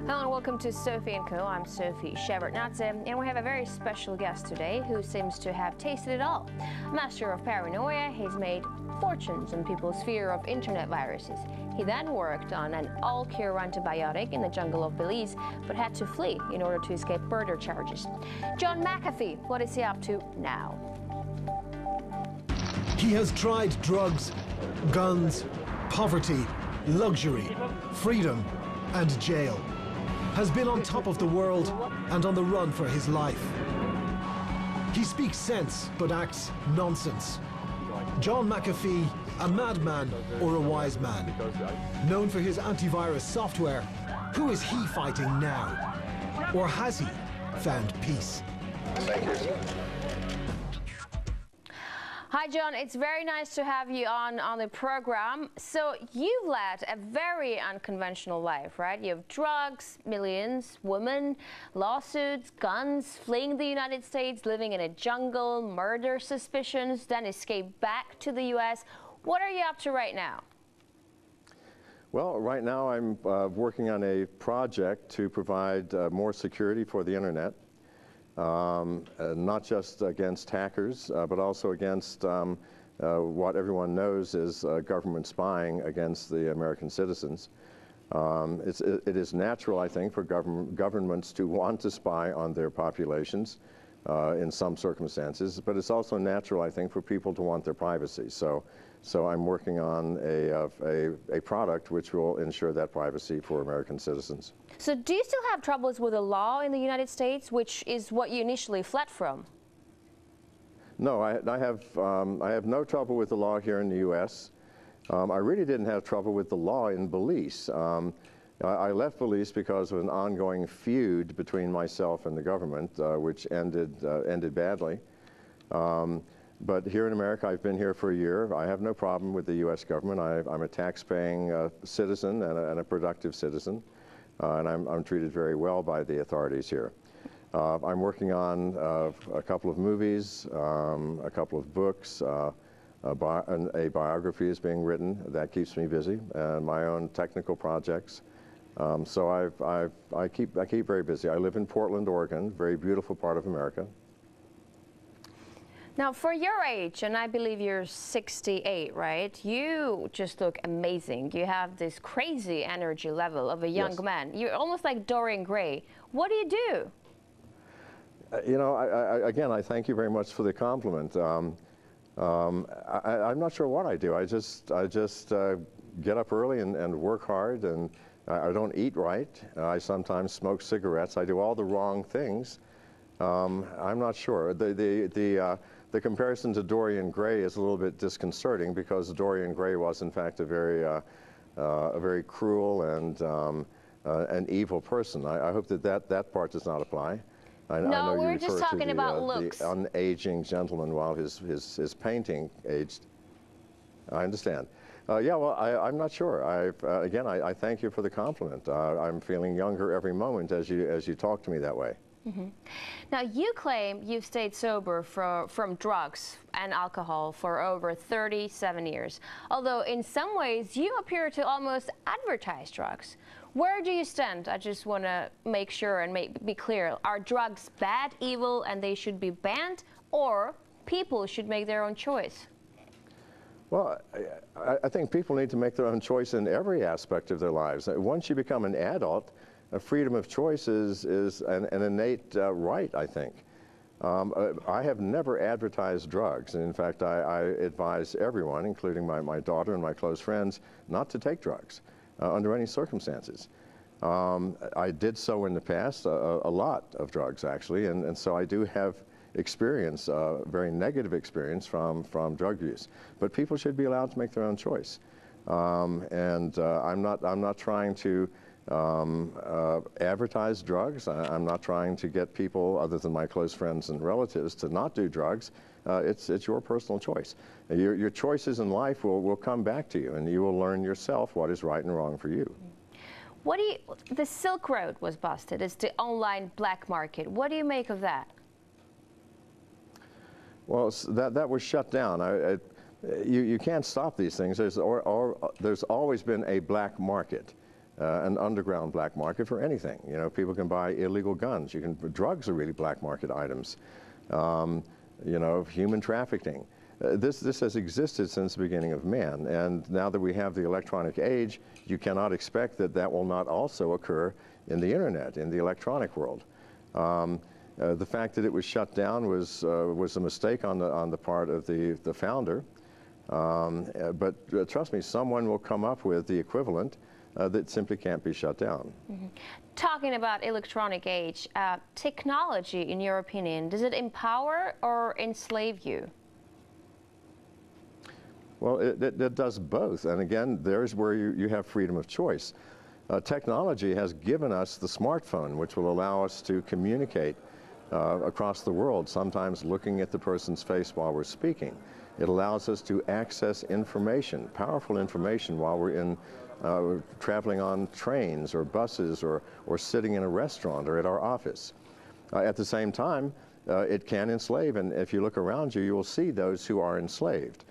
Hello and welcome to Sophie & Co. I'm Sophie Shevardnadze, and we have a very special guest today who seems to have tasted it all. Master of paranoia, he's made fortunes in people's fear of internet viruses. He then worked on an all-cure antibiotic in the jungle of Belize, but had to flee in order to escape murder charges. John McAfee, what is he up to now? He has tried drugs, guns, poverty, luxury, freedom, and jail. Has been on top of the world and on the run for his life. He speaks sense but acts nonsense. John McAfee, a madman or a wise man? Known for his antivirus software, who is he fighting now? Or has he found peace? Thank you. Hi John, it's very nice to have you on the program. So you've led a very unconventional life, right? You have drugs, millions, women, lawsuits, guns, fleeing the United States, living in a jungle, murder suspicions, then escape back to the US. What are you up to right now? Well, right now I'm working on a project to provide more security for the internet. Not just against hackers, but also against what everyone knows is government spying against the American citizens. It is natural, I think, for governments to want to spy on their populations in some circumstances, but it's also natural, I think, for people to want their privacy. So I'm working on a product which will ensure that privacy for American citizens. So do you still have troubles with the law in the United States, which is what you initially fled from? No, I have no trouble with the law here in the U.S. I really didn't have trouble with the law in Belize. I left Belize because of an ongoing feud between myself and the government, which ended badly. But here in America, I've been here for a year. I have no problem with the U.S. government. I'm a tax-paying citizen and a productive citizen, and I'm treated very well by the authorities here. I'm working on a couple of movies, a couple of books, a biography is being written. That keeps me busy, and my own technical projects. So I keep very busy. I live in Portland, Oregon, very beautiful part of America. Now, for your age, and I believe you're 68, right? You just look amazing. You have this crazy energy level of a young man. You're almost like Dorian Gray. What do you do? You know, again, I thank you very much for the compliment. I'm not sure what I do. I just get up early and work hard, and I don't eat right. I sometimes smoke cigarettes. I do all the wrong things. I'm not sure. The comparison to Dorian Gray is a little bit disconcerting because Dorian Gray was, in fact, a very cruel and an evil person. I hope that part does not apply. I know we're just talking about looks. The unaging gentleman while his painting aged. I understand. Yeah, well, I'm not sure. Again, I thank you for the compliment. I'm feeling younger every moment as you talk to me that way. Mm-hmm. Now, you claim you've stayed sober from drugs and alcohol for over 37 years, although in some ways you appear to almost advertise drugs. Where do you stand? I just want to make sure and be clear. Are drugs bad, evil, and they should be banned, or people should make their own choice? Well, I think people need to make their own choice in every aspect of their lives. Once you become an adult, freedom of choice is an innate right, I think. I have never advertised drugs, and in fact, I advise everyone, including my daughter and my close friends, not to take drugs under any circumstances. I did so in the past, a lot of drugs actually, and so I do have experience, very negative experience from drug use. But people should be allowed to make their own choice, and I'm not trying to advertise drugs. I'm not trying to get people, other than my close friends and relatives, to not do drugs. It's your personal choice. Your choices in life will come back to you, and you will learn yourself what is right and wrong for you. The Silk Road was busted. It's the online black market. What do you make of that? Well, that was shut down. You can't stop these things. There's always been a black market. an underground black market for anything. You know, people can buy illegal guns. Drugs are really black market items. You know, human trafficking. This has existed since the beginning of man, and now that we have the electronic age, you cannot expect that that will not also occur in the internet, in the electronic world. The fact that it was shut down was a mistake on the part of the founder, but trust me, someone will come up with the equivalent that simply can't be shut down. Mm-hmm. Talking about electronic age, technology, in your opinion, does it empower or enslave you? Well, it does both, and again, there's where you have freedom of choice. Technology has given us the smartphone, which will allow us to communicate across the world, sometimes looking at the person's face while we're speaking. It allows us to access information, powerful information, while we're traveling on trains or buses or sitting in a restaurant or at our office. At the same time, it can enslave, and if you look around you, you will see those who are enslaved.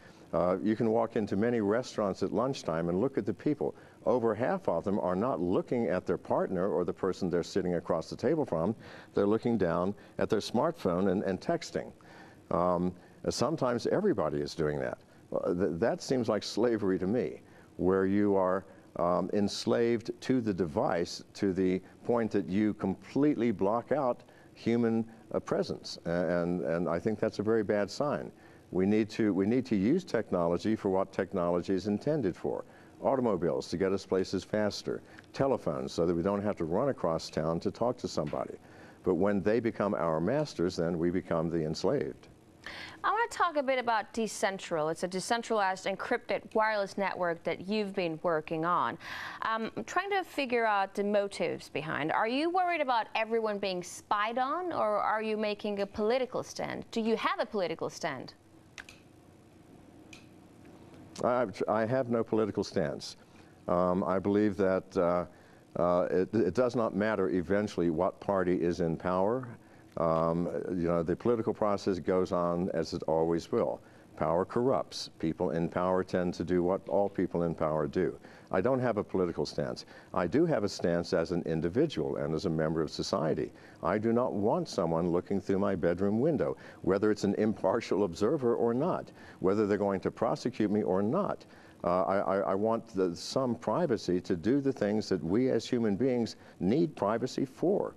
You can walk into many restaurants at lunchtime and look at the people. Over half of them are not looking at their partner or the person they're sitting across the table from. They're looking down at their smartphone and texting. Sometimes everybody is doing that. That seems like slavery to me, where you are enslaved to the device to the point that you completely block out human presence. And I think that's a very bad sign. We need to use technology for what technology is intended for. Automobiles to get us places faster, telephones so that we don't have to run across town to talk to somebody. But when they become our masters, then we become the enslaved. I want to talk a bit about Decentral. It's a decentralized encrypted wireless network that you've been working on. I'm trying to figure out the motives behind. Are you worried about everyone being spied on, or are you making a political stand? Do you have a political stand? I have no political stance. I believe that it does not matter eventually what party is in power. You know, the political process goes on as it always will. Power corrupts. People in power tend to do what all people in power do. I don't have a political stance. I do have a stance as an individual and as a member of society. I do not want someone looking through my bedroom window, whether it's an impartial observer or not, whether they're going to prosecute me or not. I want some privacy to do the things that we as human beings need privacy for.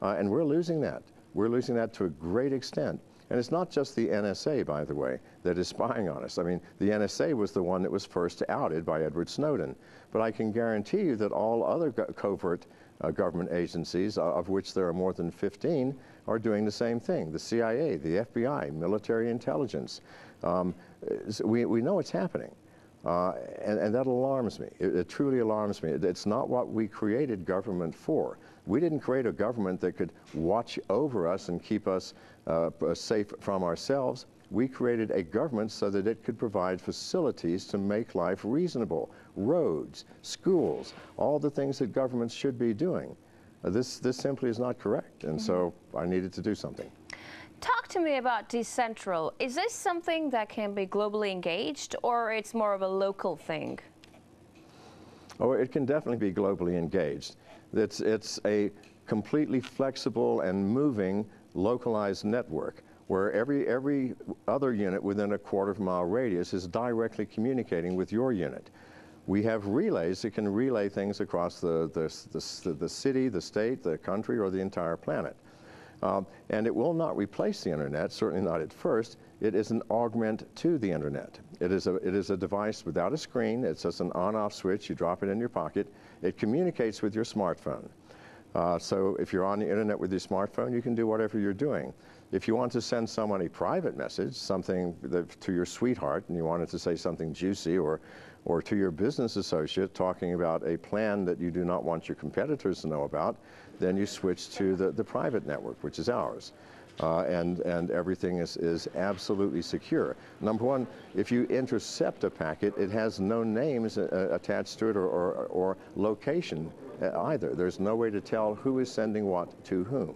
And we're losing that. We're losing that to a great extent. And it's not just the NSA, by the way, that is spying on us. I mean, the NSA was the one that was first outed by Edward Snowden. But I can guarantee you that all other covert government agencies, of which there are more than 15, are doing the same thing. The CIA, the FBI, military intelligence. We know it's happening. And that alarms me. It truly alarms me. It's not what we created government for. We didn't create a government that could watch over us and keep us safe from ourselves. We created a government so that it could provide facilities to make life reasonable. Roads, schools, all the things that governments should be doing. This simply is not correct, and so I needed to do something. Talk to me about Decentral. Is this something that can be globally engaged, or it's more of a local thing? Oh, it can definitely be globally engaged. It's a completely flexible and moving localized network where every other unit within a quarter-mile radius is directly communicating with your unit. We have relays that can relay things across the city, the state, the country, or the entire planet. And it will not replace the internet, certainly not at first. It is an augment to the internet. It is a device without a screen. It's just an on-off switch. You drop it in your pocket. It communicates with your smartphone. So if you're on the internet with your smartphone, you can do whatever you're doing. If you want to send someone a private message, something to your sweetheart, and you wanted to say something juicy, or to your business associate talking about a plan that you do not want your competitors to know about, then you switch to the private network, which is ours. And everything is absolutely secure. Number one, if you intercept a packet, it has no names attached to it or location either. There's no way to tell who is sending what to whom.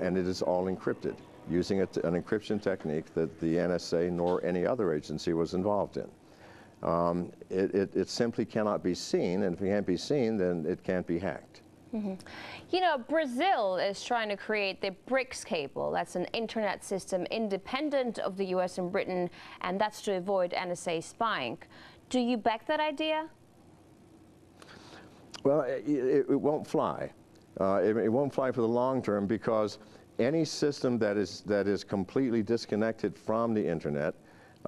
And it is all encrypted, using an encryption technique that the NSA nor any other agency was involved in. it simply cannot be seen, and if it can't be seen, then it can't be hacked. Mm-hmm. You know, Brazil is trying to create the BRICS cable. That's an internet system independent of the US and Britain, and that's to avoid NSA spying. Do you back that idea? Well, it won't fly. It won't fly for the long term, because any system that is completely disconnected from the internet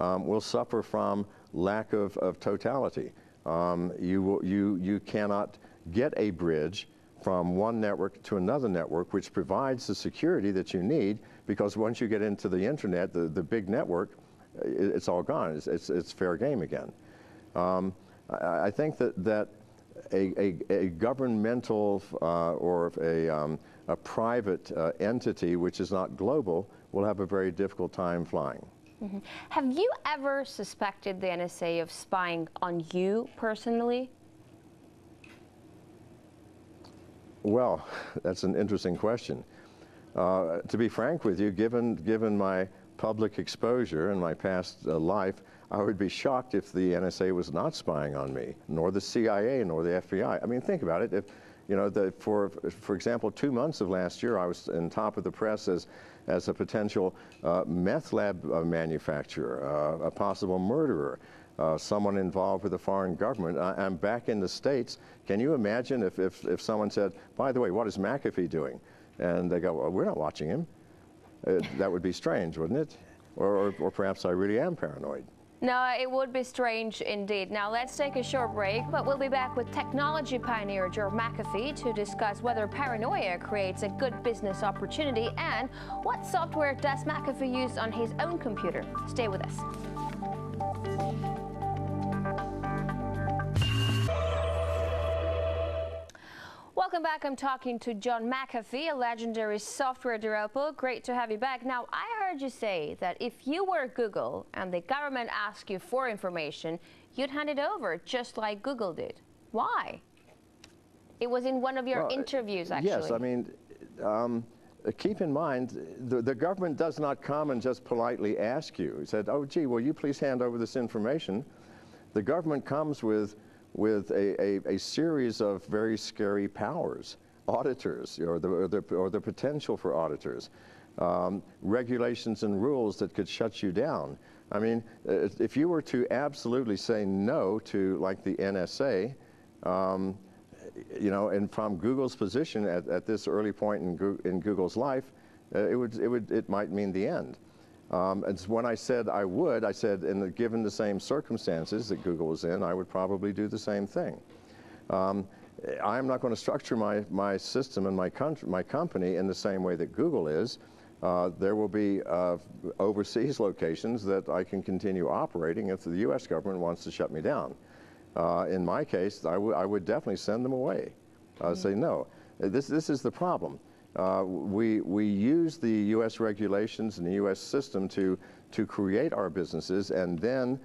will suffer from lack of totality. You cannot get a bridge from one network to another network, which provides the security that you need, because once you get into the internet, the big network, it's all gone. It's fair game again. I think that a governmental or a private entity which is not global will have a very difficult time flying. Mm-hmm. Have you ever suspected the NSA of spying on you personally? Well, that's an interesting question. To be frank with you, given my public exposure and my past life, I would be shocked if the NSA was not spying on me, nor the CIA, nor the FBI. I mean, think about it. If, you know, for example, 2 months of last year, I was in top of the press as a potential meth lab manufacturer, a possible murderer, someone involved with a foreign government. I'm back in the States. Can you imagine if someone said, by the way, what is McAfee doing? And they go, well, we're not watching him. That would be strange, wouldn't it? Or perhaps I really am paranoid. No, it would be strange indeed. Now let's take a short break, but we'll be back with technology pioneer George McAfee to discuss whether paranoia creates a good business opportunity and what software does McAfee use on his own computer. Stay with us. Welcome back. I'm talking to John McAfee, a legendary software developer. Great to have you back. Now, I heard you say that if you were Google and the government asked you for information, you'd hand it over, just like Google did. Why? It was in one of your interviews, actually. Yes, I mean, keep in mind, the government does not come and just politely ask you. He said, oh, gee, will you please hand over this information? The government comes with a series of very scary powers, auditors, or the potential for auditors, regulations and rules that could shut you down. I mean, if you were to absolutely say no to, like, the NSA, you know, and from Google's position at this early point in Google's life, it might mean the end. And when I said I said, given the same circumstances that Google was in, I would probably do the same thing. I'm not going to structure my system and my company in the same way that Google is. There will be overseas locations that I can continue operating if the U.S. government wants to shut me down. In my case, I would definitely send them away. Say no. This is the problem. We use the U.S. regulations and the U.S. system to create our businesses, and then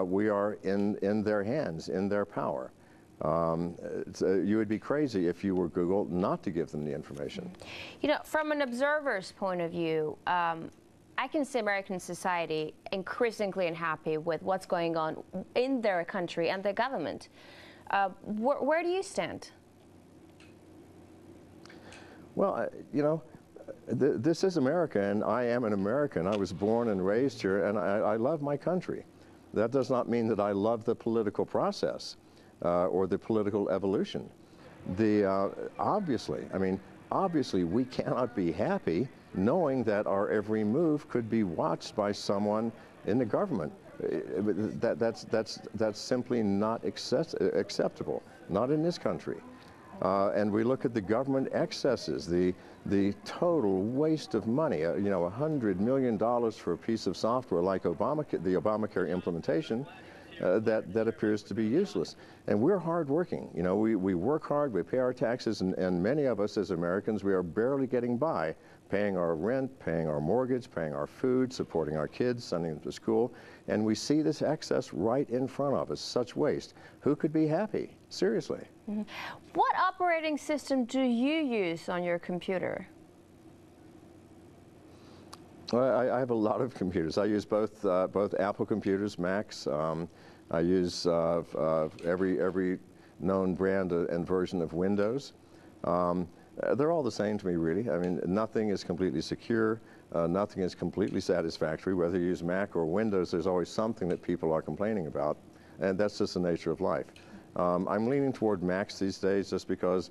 we are in their hands, in their power. You would be crazy if you were Google not to give them the information. You know, from an observer's point of view, I can see American society increasingly unhappy with what's going on in their country and their government. Where do you stand? Well, you know, this is America, and I am an American. I was born and raised here, and I love my country. That does not mean that I love the political process or the political evolution. Obviously, we cannot be happy knowing that our every move could be watched by someone in the government. That's simply not acceptable, not in this country. And we look at the government excesses, the total waste of money. You know, $100 million for a piece of software like the Obamacare implementation that appears to be useless. And we're hardworking. You know, we work hard, we pay our taxes, and many of us as Americans, we are barely getting by, paying our rent, paying our mortgage, paying our food, supporting our kids, sending them to school. And we see this excess right in front of us, such waste. Who could be happy? Seriously. Mm-hmm. What operating system do you use on your computer? Well, I have a lot of computers. I use both Apple computers, Macs. I use every known brand and version of Windows. They're all the same to me, really. I mean, nothing is completely secure. Nothing is completely satisfactory. Whether you use Mac or Windows, there's always something that people are complaining about, and that's just the nature of life. I'm leaning toward Macs these days just because,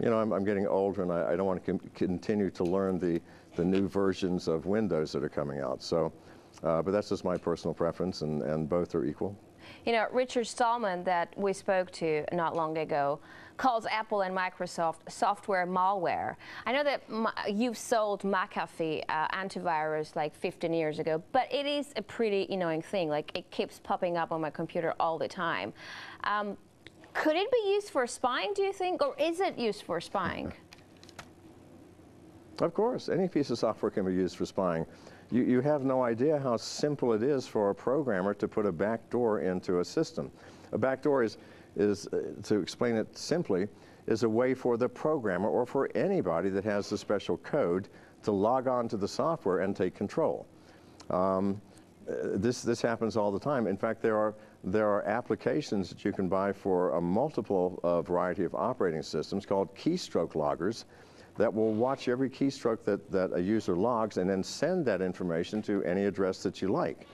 you know, I'm getting older, and I don't want to continue to learn the new versions of Windows that are coming out. So, but that's just my personal preference, and both are equal. You know, Richard Stallman, that we spoke to not long ago, calls Apple and Microsoft software malware. I know that you've sold McAfee antivirus like 15 years ago, but it is a pretty annoying thing. Like, it keeps popping up on my computer all the time. Could it be used for spying, do you think, or is it used for spying? Of course, any piece of software can be used for spying. You have no idea how simple it is for a programmer to put a backdoor into a system. A backdoor is, to explain it simply, is a way for the programmer or for anybody that has the special code to log on to the software and take control. This happens all the time. In fact, there are applications that you can buy for a multiple variety of operating systems called keystroke loggers that will watch every keystroke that a user logs and then send that information to any address that you like.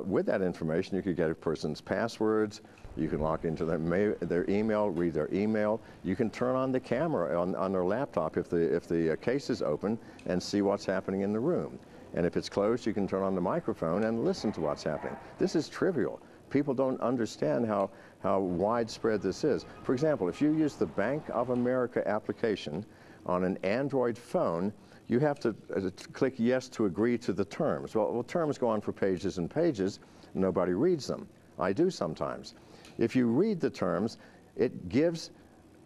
With that information, you could get a person's passwords, you can log into their email, read their email, you can turn on the camera on their laptop if the case is open and see what's happening in the room. And if it's closed, you can turn on the microphone and listen to what's happening. This is trivial. People don't understand how widespread this is. For example, if you use the Bank of America application on an Android phone, you have to click yes to agree to the terms. Well, terms go on for pages and pages. Nobody reads them. I do sometimes. If you read the terms, it gives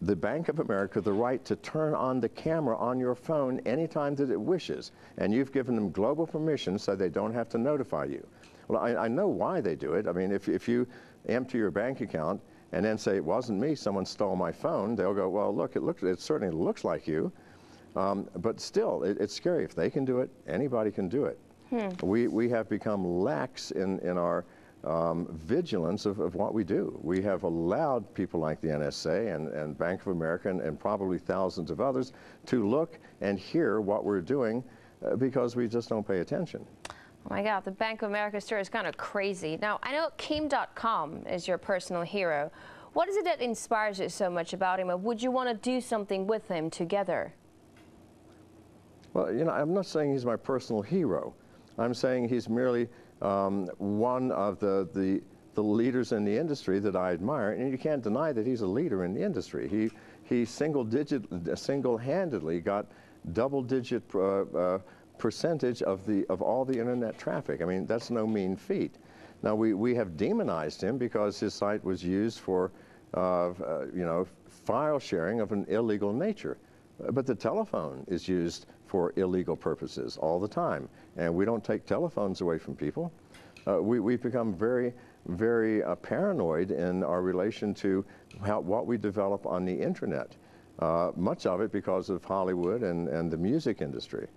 the Bank of America the right to turn on the camera on your phone anytime that it wishes. And you've given them global permission so they don't have to notify you. Well, I know why they do it. I mean, if you empty your bank account and then say, it wasn't me, someone stole my phone, they'll go, well, look, it certainly looks like you. But still, it's scary. If they can do it, anybody can do it. We have become lax in our vigilance of what we do. We have allowed people like the NSA and Bank of America and probably thousands of others to look and hear what we're doing because we just don't pay attention. Oh my God, the Bank of America story is kind of crazy. Now, I know Kim.com is your personal hero. What is it that inspires you so much about him, and would you want to do something with him together? Well, you know, I'm not saying he's my personal hero. I'm saying he's merely one of the leaders in the industry that I admire, and you can't deny that he's a leader in the industry. He single-handedly got double-digit percentage of all the internet traffic. I mean, that's no mean feat. Now, we have demonized him because his site was used for, you know, file sharing of an illegal nature. But the telephone is used for illegal purposes all the time, and we don't take telephones away from people. We've become very, very paranoid in our relation to what we develop on the internet. Much of it because of Hollywood and the music industry.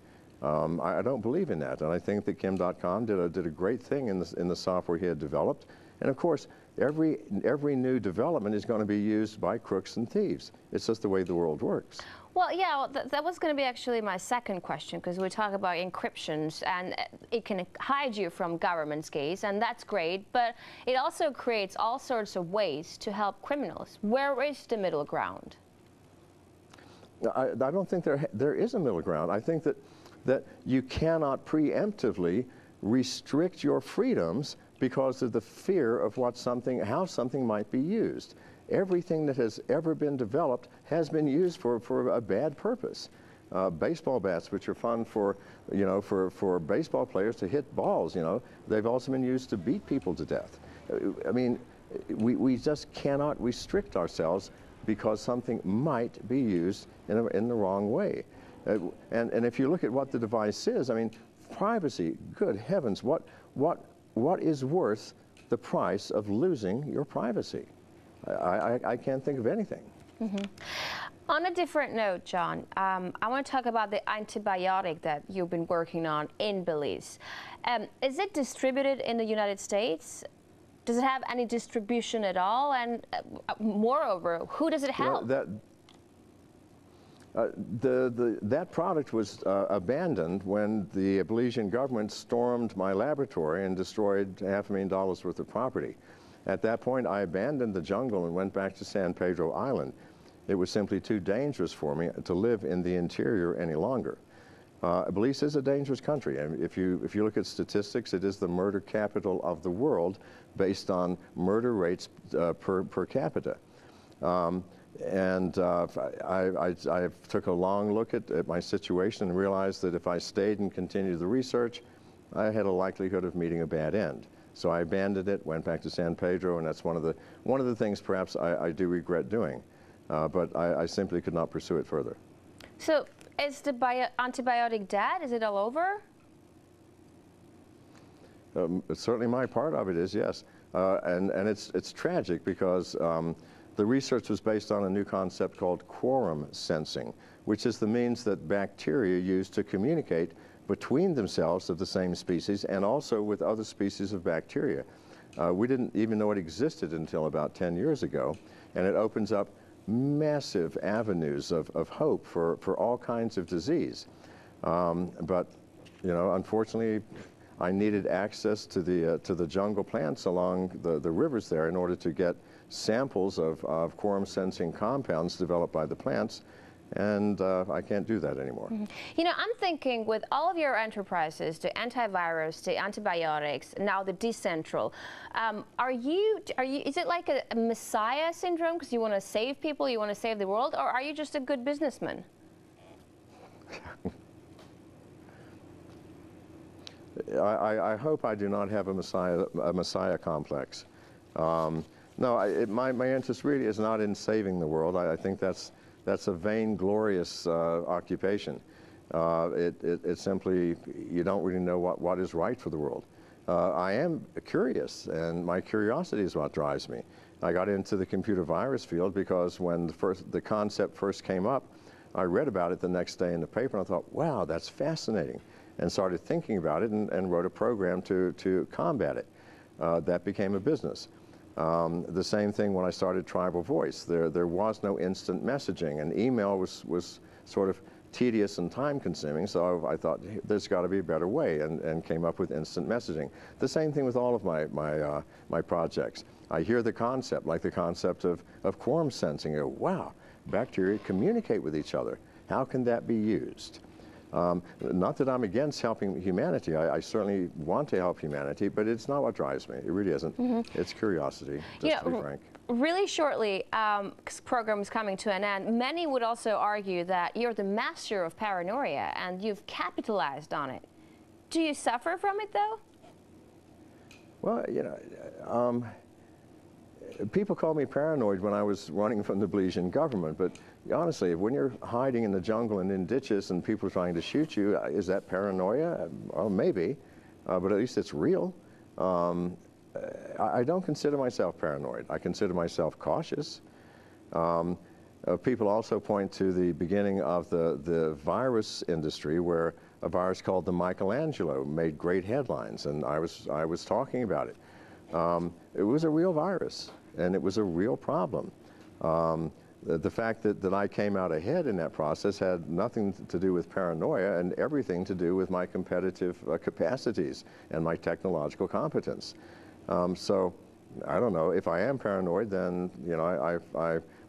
I don't believe in that, and I think that Kim.com did a great thing in the software he had developed. And of course, every new development is going to be used by crooks and thieves. It's just the way the world works. Well, yeah, that was going to be actually my second question, because we talk about encryptions, and it can hide you from government's gaze, and that's great, but it also creates all sorts of ways to help criminals. Where is the middle ground? I don't think there is a middle ground. I think that you cannot preemptively restrict your freedoms because of the fear of how something might be used. Everything that has ever been developed has been used for a bad purpose. Baseball bats, which are fun for baseball players to hit balls, they've also been used to beat people to death. I mean, we just cannot restrict ourselves because something might be used in the wrong way. And if you look at what the device is, I mean, privacy, good heavens, what is worth the price of losing your privacy? I can't think of anything. Mm-hmm. On a different note, John, I want to talk about the antibiotic that you've been working on in Belize. Is it distributed in the United States? Does it have any distribution at all? And moreover, who does it help? That product was abandoned when the Belizean government stormed my laboratory and destroyed $500,000 worth of property. At that point, I abandoned the jungle and went back to San Pedro Island. It was simply too dangerous for me to live in the interior any longer. Belize is a dangerous country. And if you look at statistics, it is the murder capital of the world based on murder rates per capita. I took a long look at my situation and realized that if I stayed and continued the research, I had a likelihood of meeting a bad end. So I abandoned it, went back to San Pedro, and that's one of the things perhaps I do regret doing. But I simply could not pursue it further. So is the antibiotic dead? Is it all over? Certainly my part of it is, yes. And it's tragic because the research was based on a new concept called quorum sensing, which is the means that bacteria use to communicate between themselves of the same species and also with other species of bacteria. We didn't even know it existed until about 10 years ago, and it opens up massive avenues of hope for all kinds of disease. But, you know, unfortunately, I needed access to the jungle plants along the rivers there in order to get samples of quorum sensing compounds developed by the plants, and I can't do that anymore. Mm-hmm. You know, I'm thinking with all of your enterprises, the antivirus, the antibiotics, now the decentral, is it like a messiah syndrome because you want to save people, you want to save the world, or are you just a good businessman? I hope I do not have a messiah complex. No, my interest really is not in saving the world. I think that's a vainglorious occupation. It simply, you don't really know what is right for the world. I am curious, and my curiosity is what drives me. I got into the computer virus field because when the concept first came up, I read about it the next day in the paper, and I thought, wow, that's fascinating, and started thinking about it and wrote a program to combat it. That became a business. The same thing when I started Tribal Voice. There was no instant messaging, and email was sort of tedious and time-consuming, so I thought there's got to be a better way, and came up with instant messaging. The same thing with all of my projects. I hear the concept, like the concept of quorum sensing. I go, wow, bacteria communicate with each other. How can that be used? Not that I'm against helping humanity. I certainly want to help humanity, but it's not what drives me. It really isn't. Mm-hmm. It's curiosity, just to be frank. Really shortly, because the program is coming to an end, many would also argue that you're the master of paranoia and you've capitalized on it. Do you suffer from it, though? Well, you know, people called me paranoid when I was running from the Belizean government, but honestly, when you're hiding in the jungle and in ditches and people are trying to shoot you, is that paranoia? Well, maybe, but at least it's real. I don't consider myself paranoid. I consider myself cautious. People also point to the beginning of the virus industry, where a virus called the Michelangelo made great headlines, and I was talking about it. It was a real virus, and it was a real problem. The fact that I came out ahead in that process had nothing to do with paranoia and everything to do with my competitive capacities and my technological competence. So I don't know, if I am paranoid, then, you know,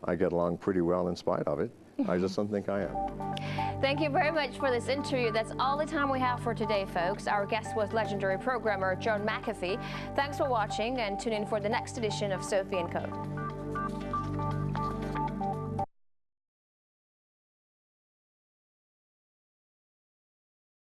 I get along pretty well in spite of it. I just don't think I am. Thank you very much for this interview. That's all the time we have for today, folks. Our guest was legendary programmer John McAfee. Thanks for watching, and tune in for the next edition of Sophie & Co.